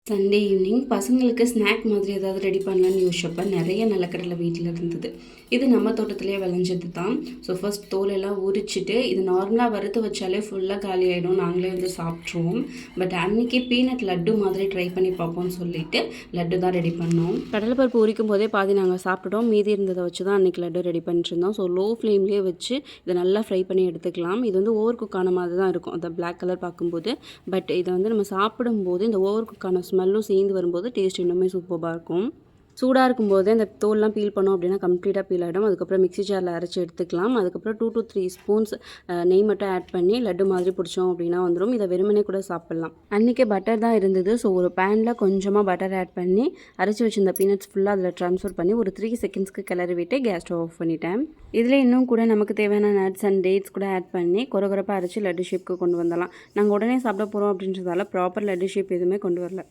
Sunday evening பசங்களுக்கு snack மாதிரி ஏதாவது ரெடி பண்ணலான்னு யோசிச்சப்போ நிறைய நிலக்கடலை வீட்டில் இருந்தது. இது நம்ம தோட்டத்திலே விளைஞ்சது தான். ஸோ ஃபர்ஸ்ட் தோலெல்லாம் உரிச்சிட்டு இது நார்மலாக வறுத்து வச்சாலே ஃபுல்லாக காலி ஆகிடும், நாங்களே வந்து சாப்பிட்ருவோம். பட் அன்றைக்கி பீனட் லட்டு மாதிரி ட்ரை பண்ணி பார்ப்போம்னு சொல்லிட்டு லட்டு தான் ரெடி பண்ணோம். கடலைப்பருப்பு உரிக்கும் போதே பாதி நாங்கள் சாப்பிட்டுட்டோம், மீதி இருந்ததை வச்சு தான் அன்றைக்கி லட்டு ரெடி பண்ணிட்டு இருந்தோம். ஸோ லோ ஃப்ளேம்லேயே வச்சு இதை நல்லா ஃப்ரை பண்ணி எடுத்துக்கலாம். இது வந்து ஓவர் குக்கான மாதிரி தான் இருக்கும் அந்த பிளாக் கலர் பார்க்கும்போது. பட் இதை வந்து நம்ம சாப்பிடும்போது இந்த ஓவர் குக்கான ஸ்மெல்லும் சேர்ந்து வரும்போது டேஸ்ட் இன்னுமே சூப்பராக இருக்கும். சூடாக இருக்கும்போதே அந்த தோல்லாம் பீல் பண்ணோம் அப்படின்னா கம்ப்ளீட்டாக பீல் ஆகிடும். அதுக்கப்புறம் மிக்ஸி ஜாரில் அரைச்சி எடுத்துக்கலாம். அதுக்கப்புறம் 2 to 3 ஸ்பூன்ஸ் நெய் மட்டும் ஆட் பண்ணி லட்டு மாதிரி பிடிச்சோம் அப்படின்னா வந்துடும். இதை வெறுமனே கூட சாப்பிட்லாம். அன்றைக்கி பட்டர் தான் இருந்தது. ஸோ ஒரு பேனில் கொஞ்சமாக பட்டர் ஆட் பண்ணி அரைச்சி வச்சிருந்த பீனட்ஸ் ஃபுல்லாக அதில் ட்ரான்ஸ்ஃபர் பண்ணி ஒரு 3 செகண்ட்ஸ்க்கு கிளறி விட்டு கேஸ் ஸ்டவ் ஆஃப் பண்ணிட்டேன். இதில் இன்னும் கூட நமக்கு தேவையான நட்ஸ் அண்ட் டேட்ஸ் கூட ஆட் பண்ணி கொரகொரப்பாக அரைச்சி லட்டு ஷேப்க்கு கொண்டு வந்துடலாம். நாங்கள் உடனே சாப்பிட போகிறோம் அப்படின்றதால ப்ராப்பர் லட்டு ஷேப் எதுவுமே கொண்டு வரல.